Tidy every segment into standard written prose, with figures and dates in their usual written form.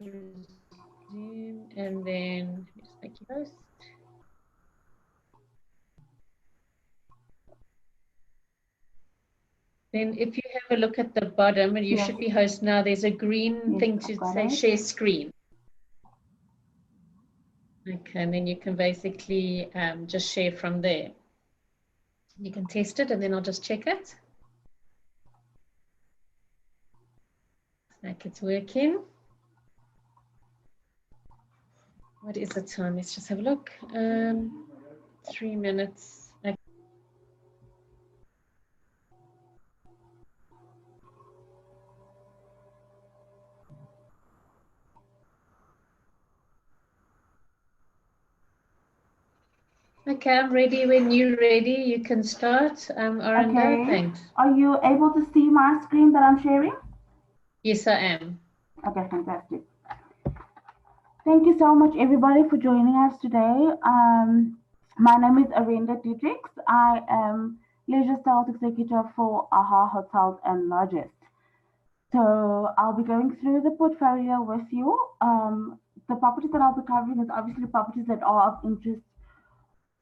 Resume, and then just make you host. Then if you have a look at the bottom, and you should be host now, there's a green thing to say share screen. Okay, and then you can basically just share from there. You can test it, and then I'll just check it. Like it's working. What is the time? Let's just have a look. 3 minutes. Okay, I'm ready. When you're ready, you can start. Arinda, okay. Thanks. Are you able to see my screen that I'm sharing? Yes, I am. Okay, fantastic. Thank you so much, everybody, for joining us today. My name is Arinda Dietrich. I am Leisure Sales Executive for AHA Hotels and Lodges. So I'll be going through the portfolio with you. The properties that I'll be covering is obviously properties that are of interest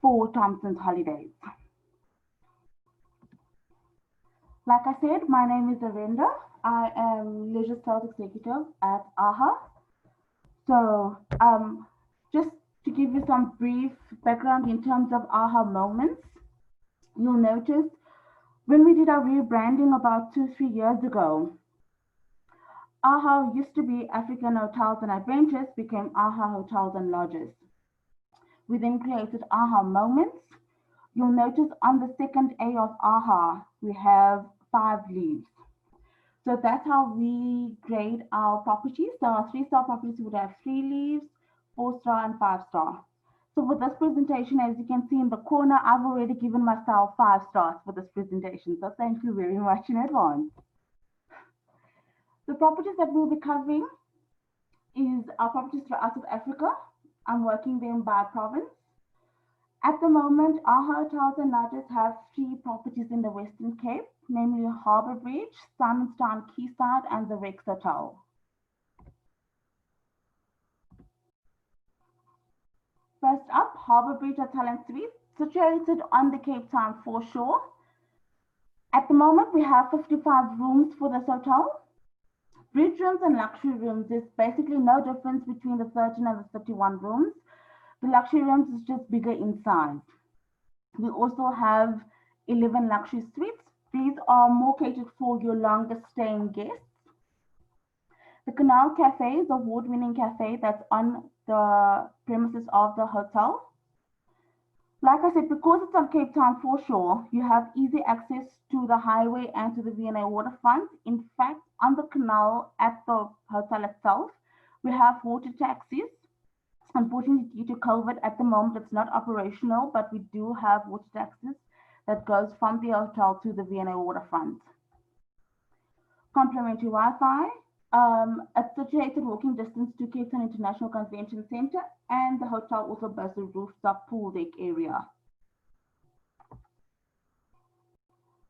for Thompson's Holidays. Like I said, my name is Arinda. I am Leisure Sales Executive at AHA. So just to give you some brief background in terms of AHA moments, you'll notice when we did our rebranding about 2-3 years ago, AHA used to be African Hotels and Adventures, became AHA Hotels and Lodges. We then created AHA Moments. You'll notice on the second A of AHA, we have 5 leaves. So that's how we grade our properties. So our 3-star properties would have 3 leaves, 4-star and 5-star. So with this presentation, as you can see in the corner, I've already given myself 5 stars for this presentation. So thank you very much in advance. The properties that we'll be covering is our properties throughout South Africa. I'm working them by province. At the moment, AHA Hotels and Lodges have 3 properties in the Western Cape, namely Harbour Bridge, Simonstown Quayside, and the Rex Hotel. First up, Harbour Bridge Hotel and Suites, situated on the Cape Town foreshore. At the moment, we have 55 rooms for this hotel. Bridge rooms and luxury rooms, there's basically no difference between the 13 and the 31 rooms. The luxury rooms is just bigger in size. We also have 11 luxury suites. These are more catered for your longer staying guests. The Canal Cafe is an award-winning cafe that's on the premises of the hotel. Like I said, because it's on Cape Town foreshore, you have easy access to the highway and to the V&A waterfront. In fact, on the canal at the hotel itself, we have water taxis. Unfortunately, due to COVID, at the moment, it's not operational, but we do have water taxis that goes from the hotel to the V&A waterfront. Complimentary Wi-Fi. It's situated walking distance to Cape Town International Convention Center, and the hotel also boasts a rooftop pool deck area.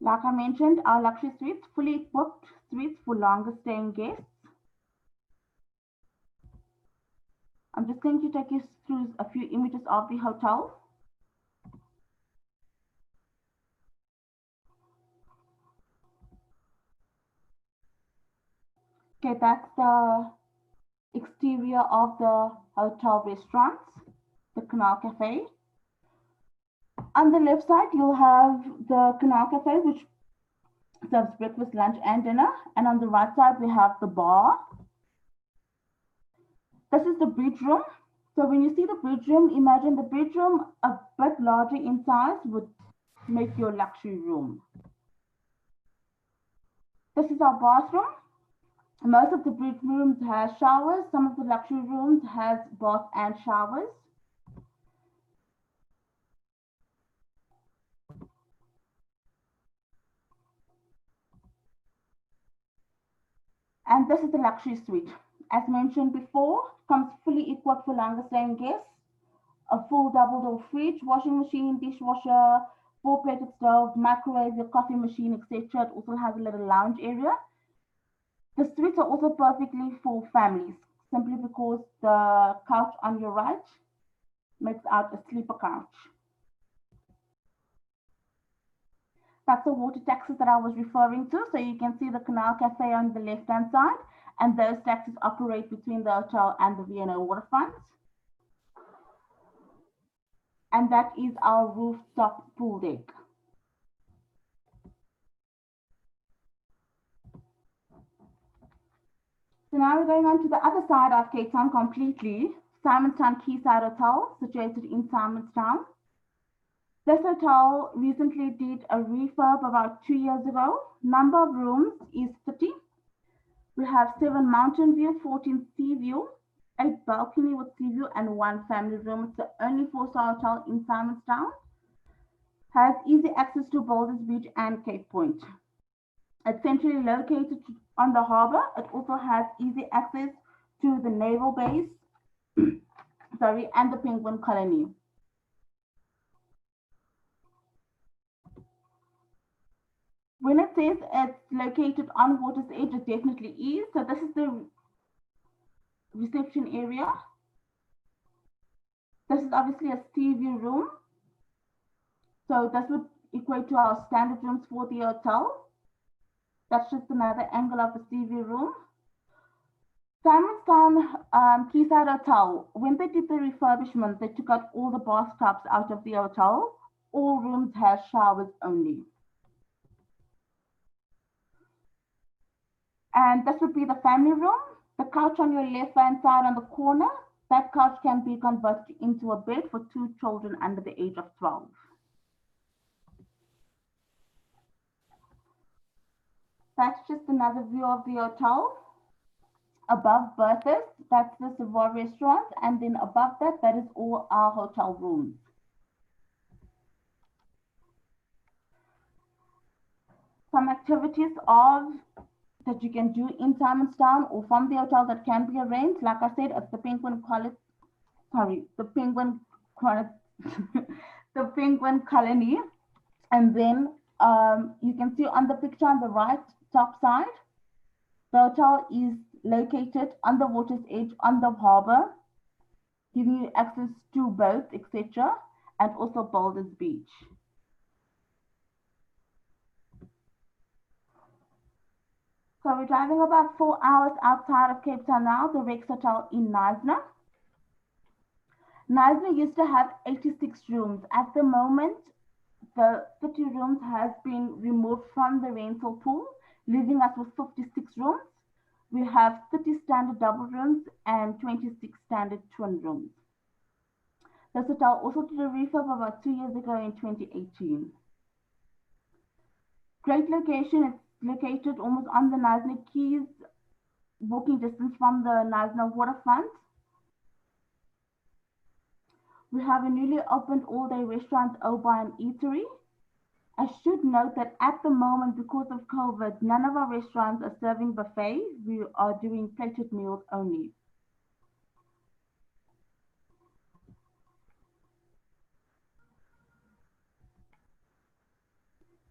Like I mentioned, our luxury suites, fully equipped suites for longer staying guests. I'm just going to take you through a few images of the hotel. Okay, that's the exterior of the hotel restaurants, the Canal Cafe. On the left side, you'll have the Canal Cafe, which serves breakfast, lunch, and dinner. And on the right side, we have the bar. This is the bridge room. So when you see the bridge room, imagine the bridge room a bit larger in size would make your luxury room. This is our bathroom. Most of the bridge rooms have showers. Some of the luxury rooms have bath and showers. And this is the luxury suite. As mentioned before, comes fully equipped for longer staying guests. A full double door fridge, washing machine, dishwasher, 4-plated stove, microwave, your coffee machine, etc. It also has a little lounge area. The suites are also perfectly for families. simply because the couch on your right makes out a sleeper couch. That's the water taxis that I was referring to. So you can see the Canal Cafe on the left-hand side, and those taxis operate between the hotel and the V&O waterfront. And that is our rooftop pool deck. So now we're going on to the other side of Cape Town completely. Simonstown Quayside Hotel, situated in Simonstown. This hotel recently did a refurb about 2 years ago. Number of rooms is 30. We have 7 mountain view, 14 sea view, 8 balcony with sea view, and 1 family room. It's the only 4-star hotel in Simonstown. Has easy access to Boulders Beach and Cape Point. It's centrally located on the harbour. It also has easy access to the naval base, and the penguin colony. When it says it's located on water's edge, it definitely is. So this is the reception area. This is obviously a sea view room. So this would equate to our standard rooms for the hotel. That's just another angle of the sea view room. Simonstown Quayside Hotel, when they did the refurbishment, they took out all the bathtubs out of the hotel. All rooms have showers only. And this would be the family room. The couch on your left-hand side on the corner, that couch can be converted into a bed for 2 children under the age of 12. That's just another view of the hotel. Above Bertha's, that's the Savoy restaurant, and then above that, that is all our hotel rooms. Some activities that you can do in Simonstown or from the hotel that can be arranged. Like I said, it's the Penguin the Penguin Colony. And then you can see on the picture on the right top side, the hotel is located on the water's edge on the harbour, giving you access to boats, etc., and also Boulders Beach. So we're driving about 4 hours outside of Cape Town now, the Rex Hotel in Knysna. Knysna used to have 86 rooms. At the moment, the 30 rooms has been removed from the rental pool, leaving us with 56 rooms. We have 30 standard double rooms and 26 standard twin rooms. This hotel also did a refurb about 2 years ago in 2018. Great location. It's located almost on the Knysna Quays, walking distance from the Knysna waterfront. We have a newly opened all-day restaurant, Oba and Eatery. I should note that at the moment, because of COVID, none of our restaurants are serving buffet. We are doing plated meals only.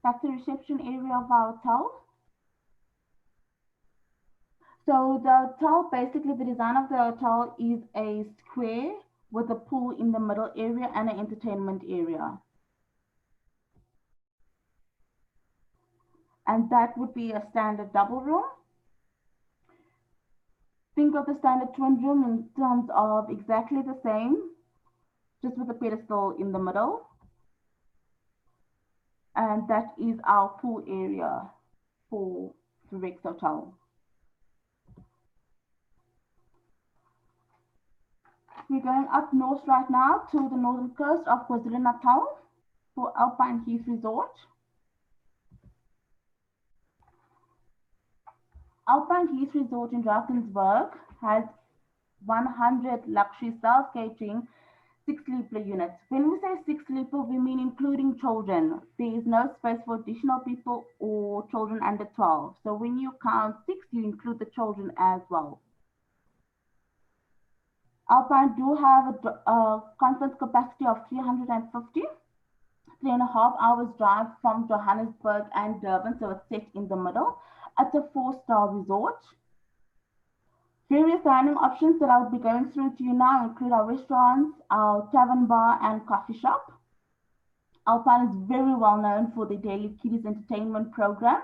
That's the reception area of our hotel. So the hotel, basically the design of the hotel is a square with a pool in the middle area and an entertainment area. And that would be a standard double room. Think of the standard twin room in terms of exactly the same, just with a pedestal in the middle. And that is our pool area for the Rex Hotel. We're going up north right now to the northern coast of KwaZulu-Natal for Alpine Heath Resort. Alpine Heath Resort in Drakensberg has 100 luxury self-catering 6 sleeper units. When we say 6 sleeper, we mean including children. There is no space for additional people or children under 12. So when you count 6, you include the children as well. Alpine do have a conference capacity of 350, 3.5 hours drive from Johannesburg and Durban, so it's set in the middle. It's a 4-star resort. Various dining options that I'll be going through to you now include our restaurants, our tavern bar and coffee shop. Alpine is very well known for the daily kiddies entertainment program.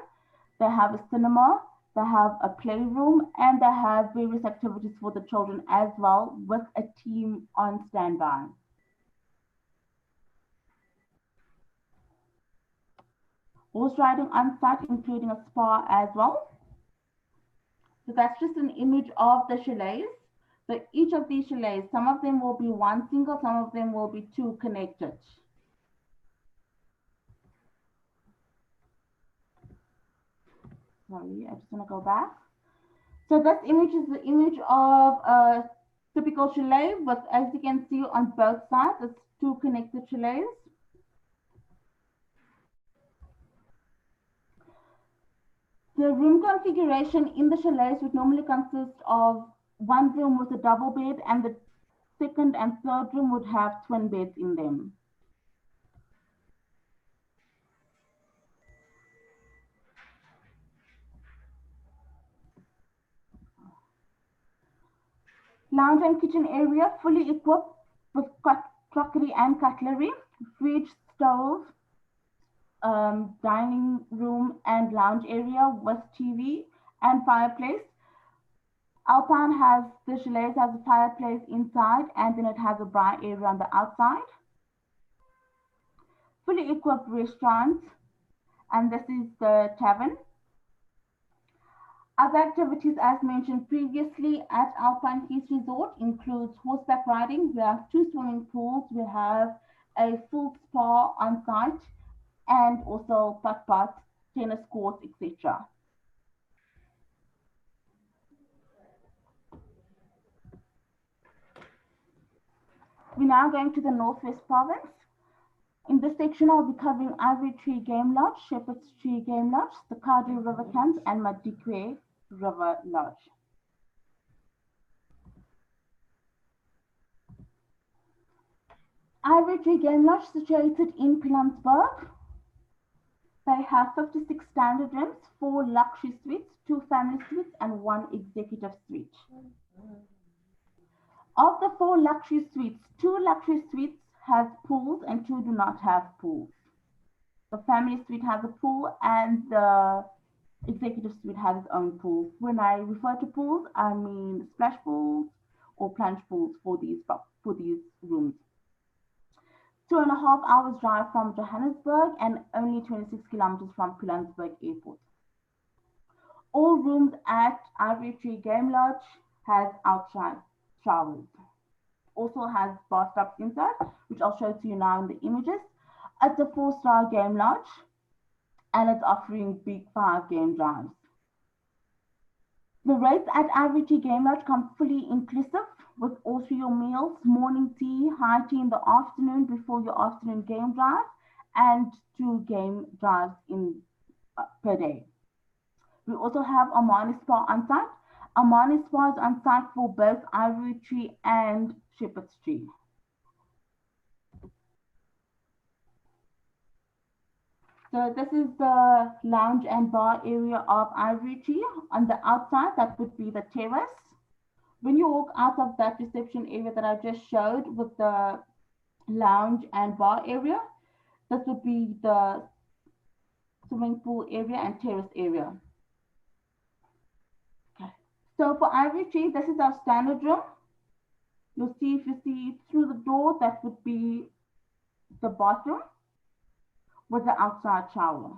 They have a cinema, they have a playroom, and they have various activities for the children as well, with a team on standby. Horse riding on site, including a spa as well. So that's just an image of the chalets. So each of these chalets, some of them will be one single, some of them will be two connected. Sorry, I just want to go back. So this image is the image of a typical chalet, but as you can see on both sides, it's two connected chalets. The room configuration in the chalets would normally consist of one room with a double bed, and the second and third room would have twin beds in them. Lounge and kitchen area fully equipped with crockery and cutlery, fridge, stove, dining room and lounge area with TV and fireplace. Alpine has, the chalet has a fireplace inside, and then it has a bar area on the outside. Fully equipped restaurant, and this is the tavern. Other activities, as mentioned previously at Alpine Heath Resort, includes horseback riding. We have 2 swimming pools. We have a full spa on site, and also putt-putt, tennis courts, etc. We're now going to the Northwest Province. In this section, I'll be covering Ivory Tree Game Lodge, Shepherd's Tree Game Lodge, the Cardi River Camp, and Madikwe River Lodge. Ivory Tree Game Lodge, situated in Pilanesberg. They have 56 standard rooms, 4 luxury suites, 2 family suites, and 1 executive suite. Of the 4 luxury suites, 2 luxury suites have pools and 2 do not have pools. The family suite has a pool and the executive suite has its own pool. When I refer to pools, I mean splash pools or plunge pools for these rooms. 2.5 hours drive from Johannesburg and only 26 kilometers from Pilanesberg Airport. All rooms at Ivory Tree Game Lodge has outside showers. Also has bathtubs inside, which I'll show to you now in the images. It's a 4-star game lodge, and it's offering big 5 game drives. The rates at Ivory Tree Game Lodge come fully inclusive with all 3 your meals, morning tea, high tea in the afternoon before your afternoon game drive, and 2 game drives per day. We also have Omani Spa on site. Omani Spa is on site for both Ivory Tree and Shepherd's Tree. So this is the lounge and bar area of Ivory Tree. On the outside, that would be the terrace. When you walk out of that reception area that I just showed with the lounge and bar area, this would be the swimming pool area and terrace area. Okay. So for Ivory Tree, this is our standard room. You'll see, if you see through the door, that would be the bathroom with the outside shower.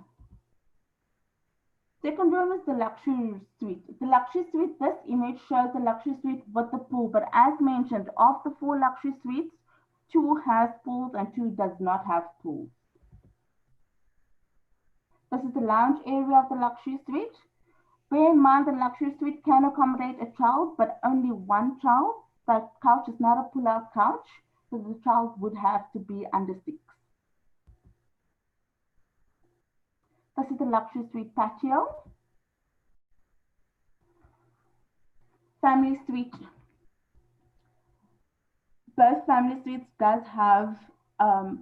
Second room is the luxury suite. The luxury suite, this image shows the luxury suite with the pool, but as mentioned, of the 4 luxury suites, 2 has pools and 2 does not have pools. This is the lounge area of the luxury suite. Bear in mind the luxury suite can accommodate a child, but only 1 child. That couch is not a pull-out couch, so the child would have to be under 6. This is the luxury suite patio. Family suite. Both family suites does have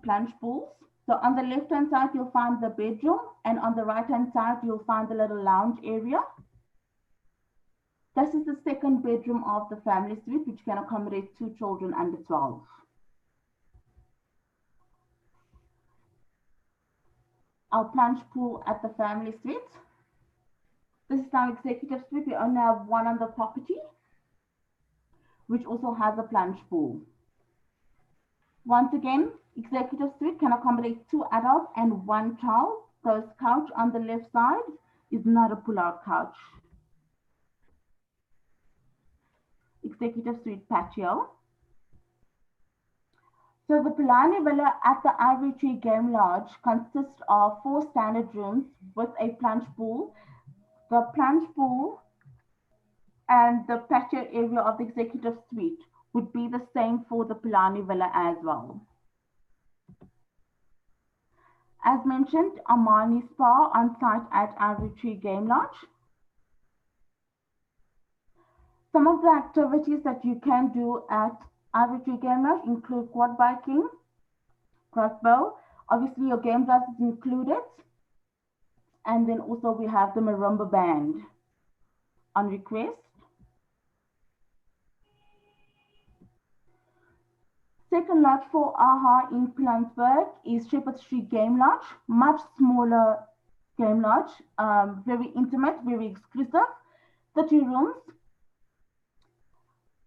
plunge pools. So on the left-hand side, you'll find the bedroom, and on the right-hand side, you'll find the little lounge area. This is the second bedroom of the family suite, which can accommodate 2 children under 12. Our plunge pool at the family suite. This is our executive suite. We only have one on the property, which also has a plunge pool. Once again, executive suite can accommodate 2 adults and 1 child. This couch on the left side is not a pull-out couch. Executive suite patio. So the Pilani Villa at the Ivory Tree Game Lodge consists of 4 standard rooms with a plunge pool. The plunge pool and the patio area of the executive suite would be the same for the Pilani Villa as well. As mentioned, Amani Spa on site at Ivory Tree Game Lodge. Some of the activities that you can do at Ivory Tree Game Lodge include quad biking, crossbow. Obviously, your game drive is included. And then also we have the marimba band on request. Second lodge for AHA in Pilanesberg is Shepherd Street Game Lodge, much smaller game lodge, very intimate, very exclusive, 30 rooms.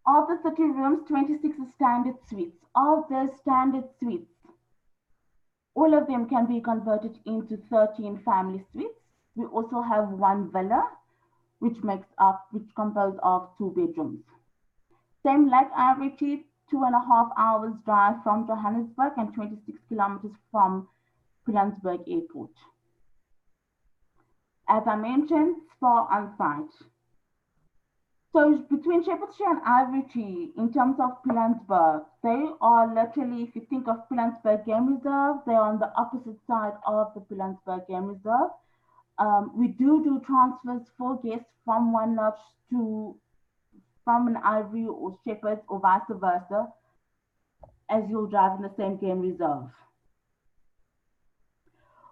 Of the 30 rooms, 26 are standard suites. Of the standard suites, all of them can be converted into 13 family suites. We also have 1 villa, which composed of 2 bedrooms. Same like Ivory Tree, 2.5 hours drive from Johannesburg and 26 kilometers from Pilanesberg Airport. As I mentioned, spa on site. So between Shepherd Street and Ivory Tree, in terms of Pilanesberg, they are literally, if you think of Pilanesberg Game Reserve, they're on the opposite side of the Pilanesberg Game Reserve. We do transfers for guests from one lodge from an Ivory or Shepherd or vice versa, as you'll drive in the same game reserve.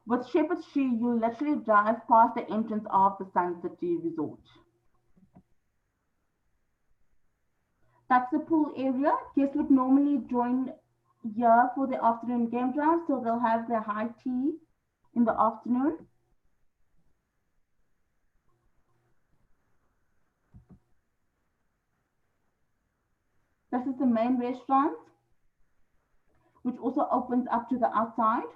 With Shepherd Street, you literally drive past the entrance of the Sun City Resort. That's the pool area. Guests would normally join here for the afternoon game drive, so they'll have their high tea in the afternoon. This is the main restaurant, which also opens up to the outside.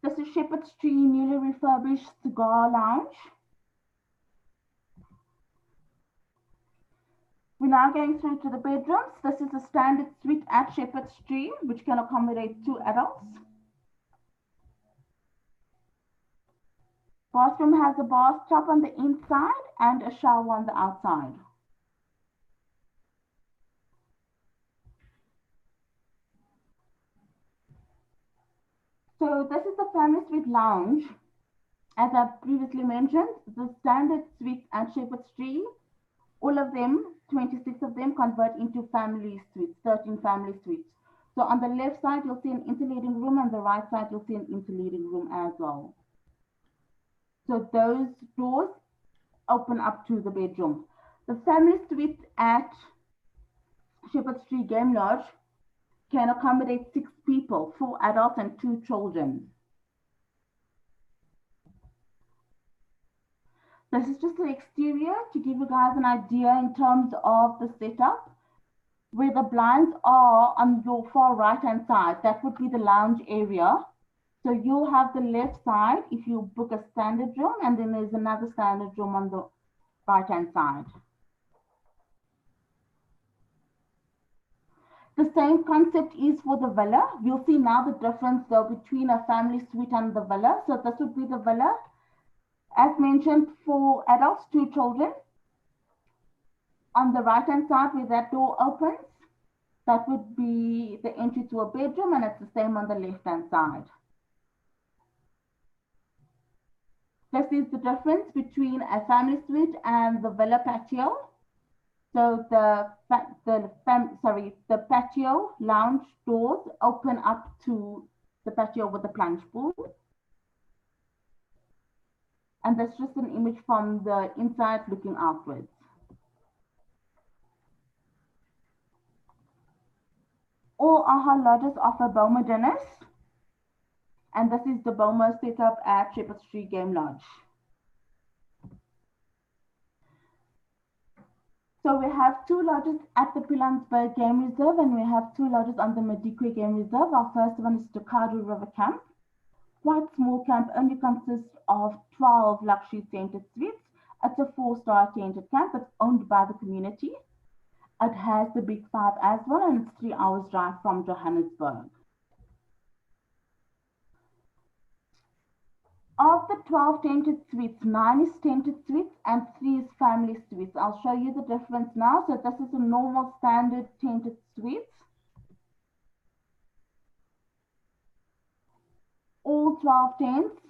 This is Shepherd Street newly refurbished cigar lounge. We're now going through to the bedrooms. This is a standard suite at Shepherd Street, which can accommodate 2 adults. Bathroom has a bathtub on the inside and a shower on the outside. So this is the family suite lounge. As I previously mentioned, the standard suite at Shepherd Street, all of them, 26 of them, convert into family suites, 13 family suites. So on the left side, you'll see an interleading room, and the right side, you'll see an interleading room as well. So those doors open up to the bedroom. The family suite at Shepherd Street Game Lodge can accommodate 6 people, 4 adults and 2 children. This is just the exterior to give you guys an idea in terms of the setup. Where the blinds are on your far right hand side, that would be the lounge area. So you'll have the left side if you book a standard room, and then there's another standard room on the right hand side. The same concept is for the villa. You'll see now the difference though between a family suite and the villa. So this would be the villa. As mentioned, 4 adults, 2 children. On the right hand side where that door opens, that would be the entry to a bedroom, and it's the same on the left hand side. This is the difference between a family suite and the villa patio. So the patio lounge doors open up to the patio with the plunge pool. And that's just an image from the inside looking outwards. All AHA lodges offer Boma dinners, and this is the Boma setup at Shepherd's Tree Game Lodge. So we have 2 lodges at the Pilanesberg Game Reserve, and we have 2 lodges on the Madikwe Game Reserve. Our first one is the Kadu River Camp. Quite small camp, only consists of 12 luxury tented suites. It's a 4-star tented camp. It's owned by the community. It has the Big 5 as well, and it's 3 hours drive from Johannesburg. Of the 12 tented suites, 9 is tented suites and 3 is family suites. I'll show you the difference now. So this is a normal standard tented suite. All 12 tents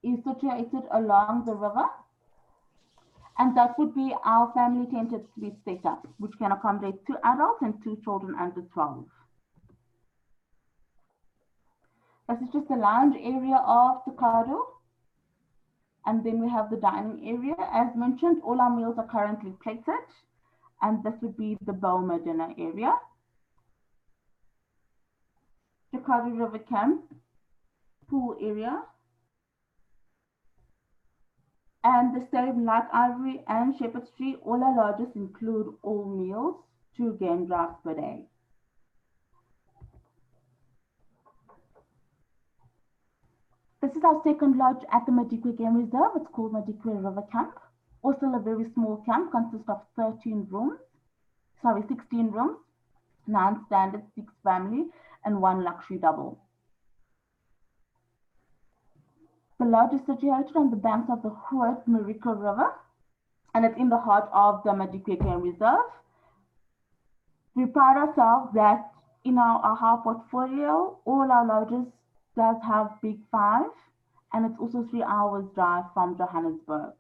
is situated along the river. And that would be our family tented suite setup, which can accommodate 2 adults and 2 children under 12. This is just the lounge area of the Kado. And then we have the dining area. As mentioned, all our meals are currently plated. And this would be the Boma dinner area. The Kado River Camp pool area. And the same like Ivory and Shepherd's Tree, all our lodges include all meals, 2 game drives per day. This is our second lodge at the Madikwe Game Reserve. It's called Madikwe River Camp. Also a very small camp, consists of 16 rooms, 9 standard, 6 family, and 1 luxury double. The lodge is situated on the banks of the Groot Marico River, and it's in the heart of the Madikwe Game Reserve. We pride ourselves that in our AHA portfolio, all our lodges does have Big 5, and it's also 3 hours drive from Johannesburg.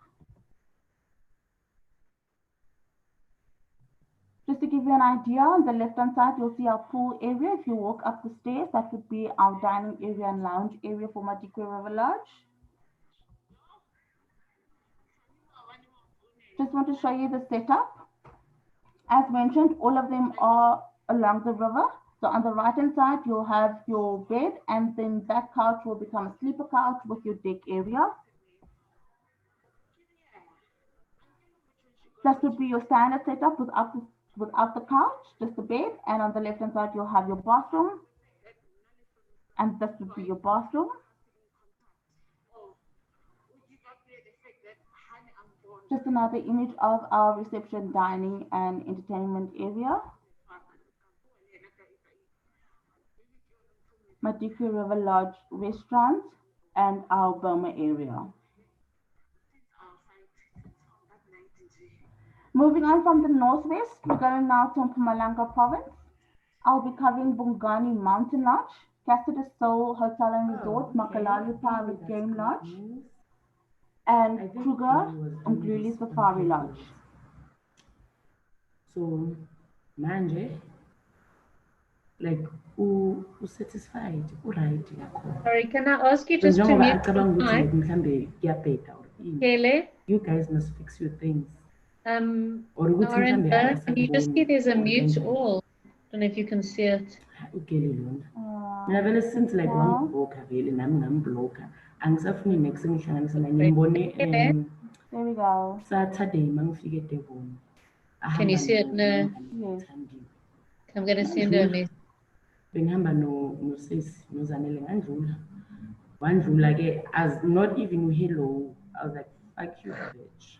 Just to give you an idea, on the left-hand side, you'll see our pool area. If you walk up the stairs, that would be our dining area and lounge area for Madikwe River Lodge. Just want to show you the setup. As mentioned, all of them are along the river. So on the right-hand side, you'll have your bed, and then that couch will become a sleeper couch with your deck area. This would be your standard setup without the couch, just the bed. And on the left-hand side, you'll have your bathroom. And this would be your bathroom. Just another image of our reception, dining, and entertainment area. Madikwe River Lodge restaurant and our Boma area. Moving on from the northwest, we're going now to Mpumalanga province. I'll be covering Bongani Mountain Lodge, Castle Soul Hotel and Resort, Makalali Private Game Lodge, and Kruger Umguli Safari Lodge. So, manje, like, who satisfied, who right? Sorry, can I ask you just to mute the mic? Kele? You guys must fix your things. Narendra, can you just see there's a mute all? I don't know if you can see it. Never listened to like one blocker, really, I'm blocker. And suffering next thing, and there we go. Saturday, can you see it? No. Yes. I'm going to send her a message. Bengihamba no sis no Zanele ngandlula. Wandlula ke as not even hello. I was like, fuck you, bitch.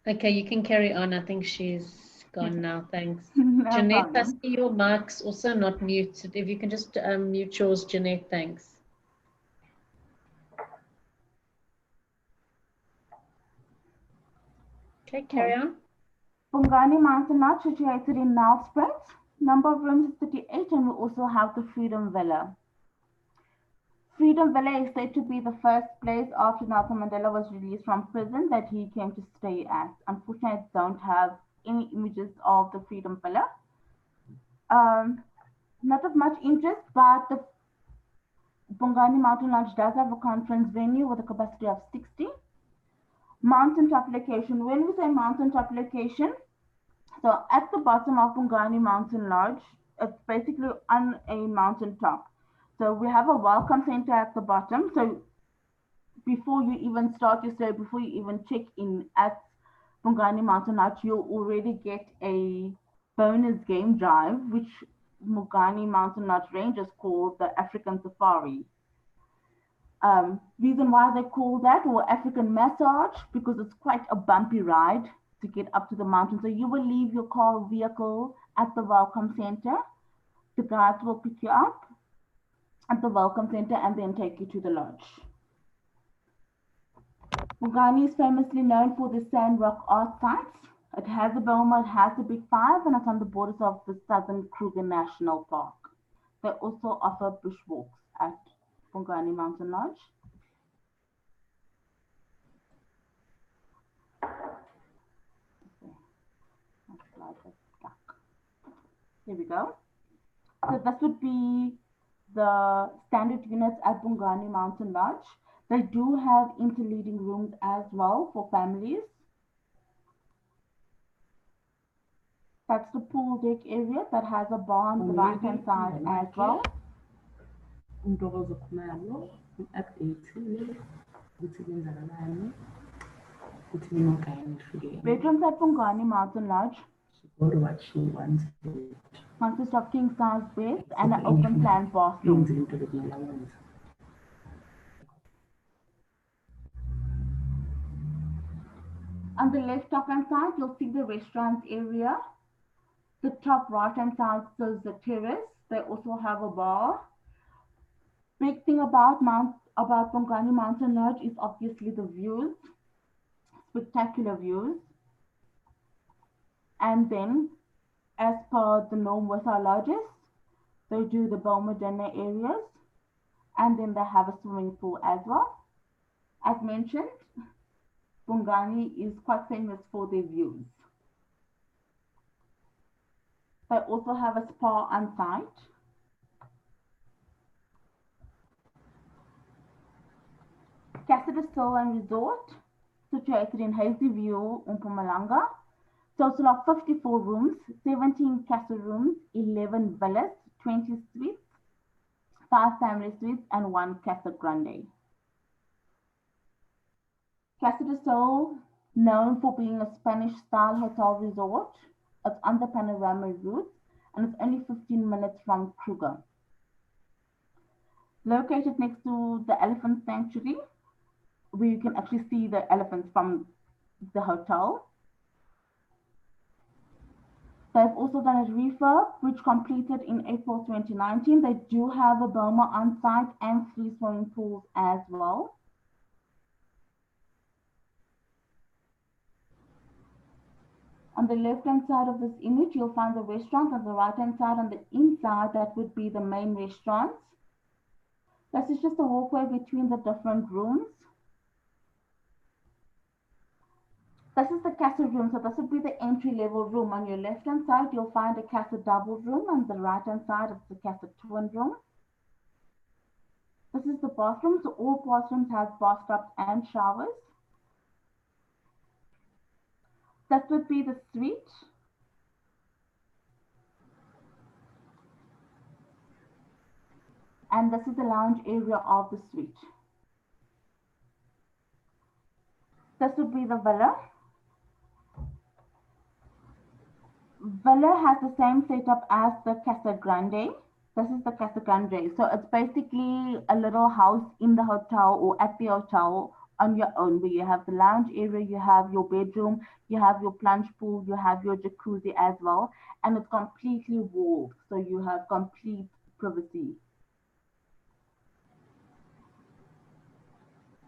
Okay, you can carry on. I think she's gone now. Thanks. Jeanette, I see your mic's also not muted. If you can just mute yours, Jeanette, thanks. Okay, carry on. Bongani Mountain Lodge, situated in Nelspruit. Number of rooms is 38, and we also have the Freedom Villa. Freedom Villa is said to be the first place after Nelson Mandela was released from prison that he came to stay at. Unfortunately, I don't have any images of the Freedom Villa. Not of much interest, but Bongani Mountain Lodge does have a conference venue with a capacity of 60. Mountaintop location. When we say mountaintop location, so at the bottom of Bongani Mountain Lodge, it's basically on a mountaintop. So we have a welcome center at the bottom. So before you even start your stay, before you even check in at Bongani Mountain Lodge, you'll already get a bonus game drive, which Bongani Mountain Lodge Rangers call the African Safari. Reason why they call that, or African massage, because it's quite a bumpy ride to get up to the mountain. So you will leave your car or vehicle at the welcome center. The guides will pick you up at the welcome center and then take you to the lodge. Bongani is famously known for the sand rock art sites. It has a boma, it has a Big Five, and it's on the borders of the Southern Kruger National Park. They also offer bushwalks at Bongani Mountain Lodge. Here we go. So this would be the standard units at Bongani Mountain Lodge. They do have interleading rooms as well for families. That's the pool deck area that has a bar on the right-hand side as well. Bedrooms at Bongani Mountain Lodge consist of king-size beds and an open-plan bathroom. On the left top-hand side, you'll see the restaurant area. The top right-hand side shows the terrace. They also have a bar. Big thing about Bongani Mountain Lodge is obviously the views, spectacular views. And then, as per the norm with our lodges, they do the Boma dinner areas, and then they have a swimming pool as well. As mentioned, Bongani is quite famous for their views. They also have a spa on site. Castle and Resort, situated in Hazy View, Mpumalanga. Total of 54 rooms, 17 castle rooms, 11 villas, 20 suites, 5 family suites, and 1 Casa Grande. Casa de Sol, known for being a Spanish-style hotel resort. It's on the Panorama route, and it's only 15 minutes from Kruger. Located next to the Elephant Sanctuary, where you can actually see the elephants from the hotel. They've also done a refurb, which completed in April 2019. They do have a Boma on site and 3 swimming pools as well. On the left-hand side of this image, you'll find the restaurant. On the right-hand side, on the inside, that would be the main restaurant. This is just a walkway between the different rooms. This is the Casa room, so this would be the entry-level room. On your left-hand side, you'll find a Casa double room. On the right-hand side, it's the Casa twin room. This is the bathroom, so all bathrooms have bathtubs and showers. That would be the suite. And this is the lounge area of the suite. This would be the villa. Villa has the same setup as the Casa Grande. This is the Casa Grande. So it's basically a little house in the hotel or at the hotel on your own, where you have the lounge area, you have your bedroom, you have your plunge pool, you have your jacuzzi as well, and it's completely walled, so you have complete privacy.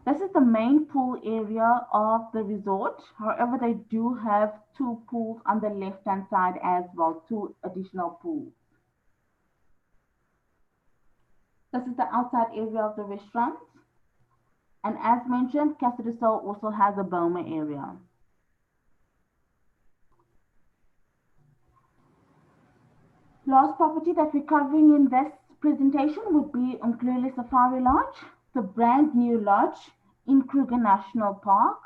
This is the main pool area of the resort. However, they do have 2 pools on the left-hand side as well, 2 additional pools. This is the outside area of the restaurant. And as mentioned, Casa de Sol also has a Boma area. Last property that we're covering in this presentation would be Umklele Safari Lodge, the brand new lodge in Kruger National Park.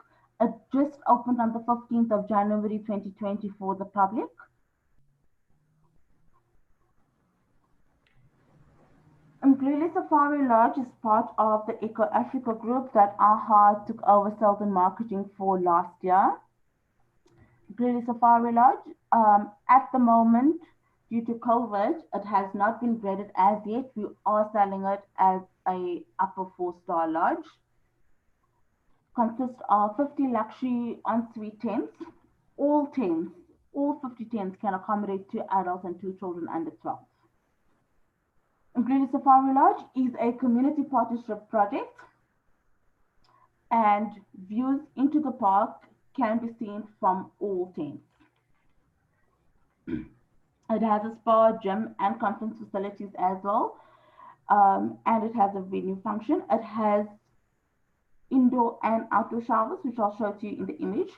It just opened on the 15th of January 2020 for the public. Umklele Safari Lodge is part of the Eco Africa group that AHA took over sales and marketing for last year. Umklele Safari Lodge, at the moment, due to COVID, it has not been graded as yet. We are selling it as a upper 4-star lodge. Consists of 50 luxury ensuite tents. All 50 tents can accommodate 2 adults and 2 children under 12. Umklele Safari Lodge is a community partnership project, and views into the park can be seen from all tents. It has a spa, gym, and conference facilities as well, and it has a venue function. It has indoor and outdoor showers, which I'll show to you in the image.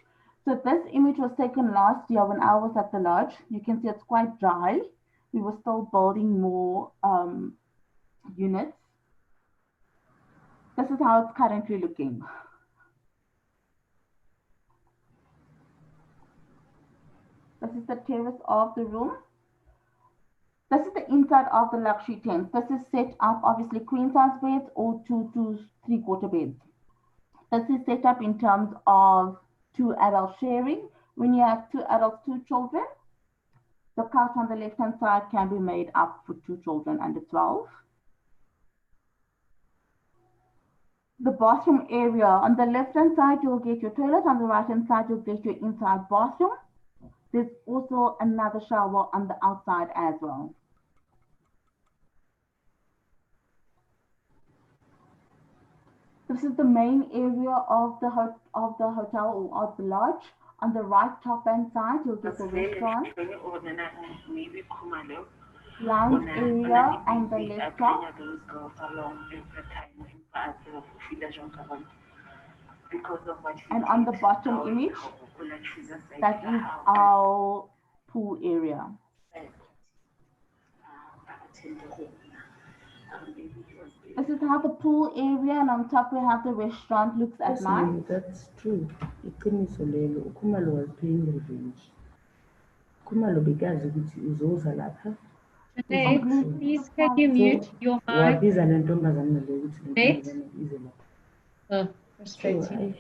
So this image was taken last year when I was at the lodge. You can see it's quite dry. We were still building more units. This is how it's currently looking. This is the terrace of the room. This is the inside of the luxury tent. This is set up, obviously, queen size beds or 2 to 3/4 beds. This is set up in terms of 2 adults sharing. When you have 2 adults, 2 children, the couch on the left-hand side can be made up for 2 children under 12. The bathroom area, on the left-hand side, you'll get your toilet. On the right-hand side, you'll get your inside bathroom. There's also another shower on the outside as well. This is the main area of the hotel or of the lodge. On the right top hand side, you'll get the restaurant, lounge area on the left top, and on the bottom image, that is our pool area. This is how the pool area, and on top we have the restaurant looks at night. That's true. Ukhumalo was paying revenge. Ukhumalo bekazi ukuthi uzoza lapha. Jeanette, please can you mute your mic? Wabiza le ntombazana le ukuthi le ntombazana ize lapha. Oh, frustrating.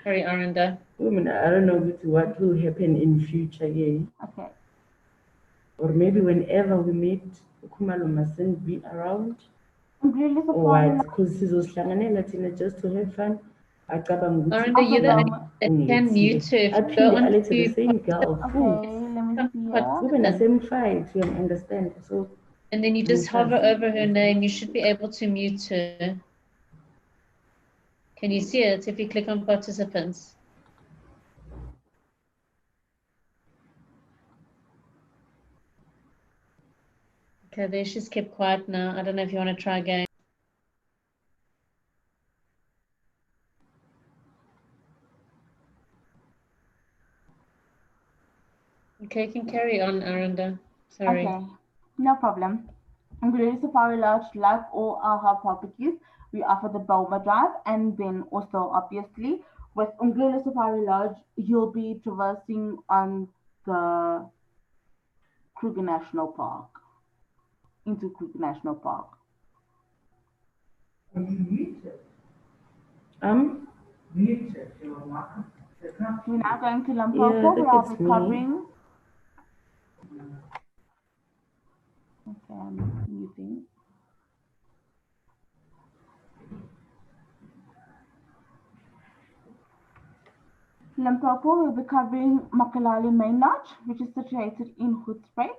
Sorry, Aranda. I don't know what will happen in future, yeah. Okay. Or maybe whenever we meet, Ukhumalo mustn't be around. Umklele Or what? Because sizosihlanganela thina just to have fun. Aranda, you're the only that can mute her. Go on to the same girl. Okay, let me see here. We're in the same fight, you understand? So. And then you just hover over her name. You should be able to mute her. Can you see it if you click on participants? Okay, there she's kept quiet now. I don't know if you want to try again. Okay, you can carry on, Aranda. Sorry. Okay, no problem. Umklele Safari Lodge, like all AHA properties, we offer the Boma Drive, and then also obviously with Umklele Safari Lodge, you'll be traversing on the Kruger National Park, into Kruger National Park. We're now going to Limpopo, where I'll be covering. Okay, I'm muting. Limpopo will be covering Makalali Main Lodge, which is situated in Hoedspruit.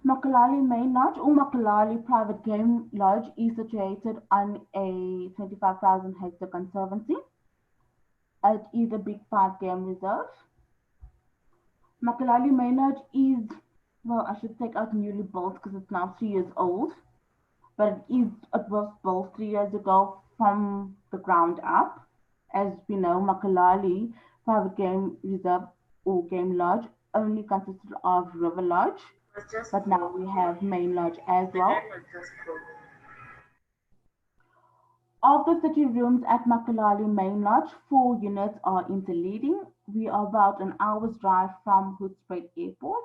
Makalali Main Lodge or Makalali Private Game Lodge is situated on a 25,000 hectare conservancy. It is a Big 5 game reserve. Makalali Main Lodge is, well, I should take out newly built because it's now 3 years old, but it was built 3 years ago from the ground up. As we know, Makalali Private Game Reserve or Game Lodge only consisted of River Lodge, but now we have Main Lodge as well. Of the 30 rooms at Makalali Main Lodge, 4 units are interleading. We are about an hour's drive from Hoedspruit Airport.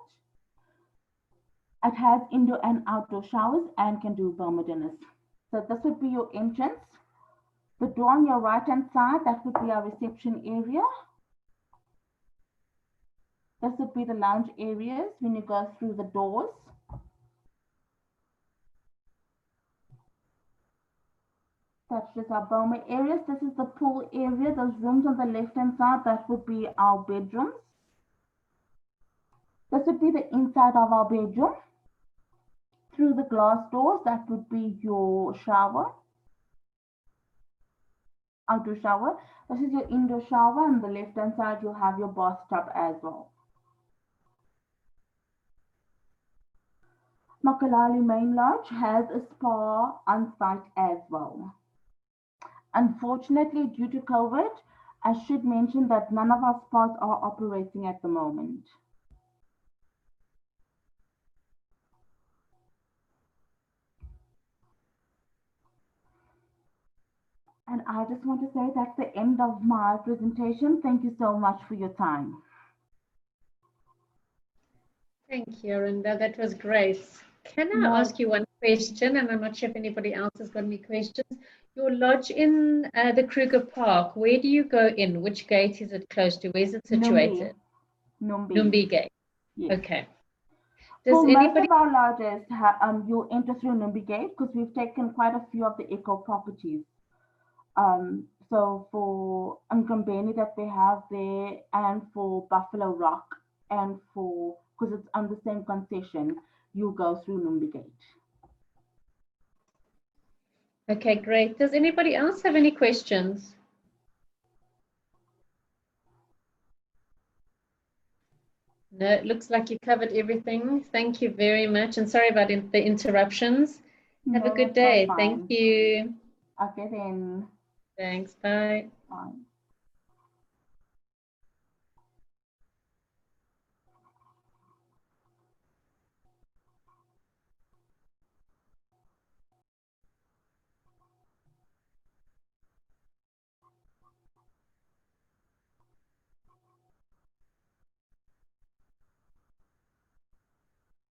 It has indoor and outdoor showers and can do Burma dinners. So this would be your entrance. The door on your right-hand side, that would be our reception area. This would be the lounge areas when you go through the doors. That's just our Burma areas. This is the pool area. Those rooms on the left-hand side, that would be our bedrooms. This would be the inside of our bedroom. Through the glass doors, that would be your shower. Outdoor shower. This is your indoor shower. On the left hand side, you'll have your bathtub as well. Makalali Main Lodge has a spa on site as well. Unfortunately, due to COVID, I should mention that none of our spas are operating at the moment. And I just want to say that's the end of my presentation. Thank you so much for your time. Thank you, Arinda. That was great. Can I ask you one question? And I'm not sure if anybody else has got any questions. Your lodge in the Kruger Park, where do you go in? Which gate is it close to? Where is it situated? Numbi Gate. Yes. Okay. Does most of our lodges, you enter through Numbi Gate because we've taken quite a few of the eco properties. So for Nkambeni that they have there, and for Buffalo Rock, and for, because it's on the same concession, you go through Numbi Gate. Okay, great. Does anybody else have any questions? No, it looks like you covered everything. Thank you very much. And sorry about the interruptions. Have a good day. Thank you. Okay then. Thanks. Bye. Bye.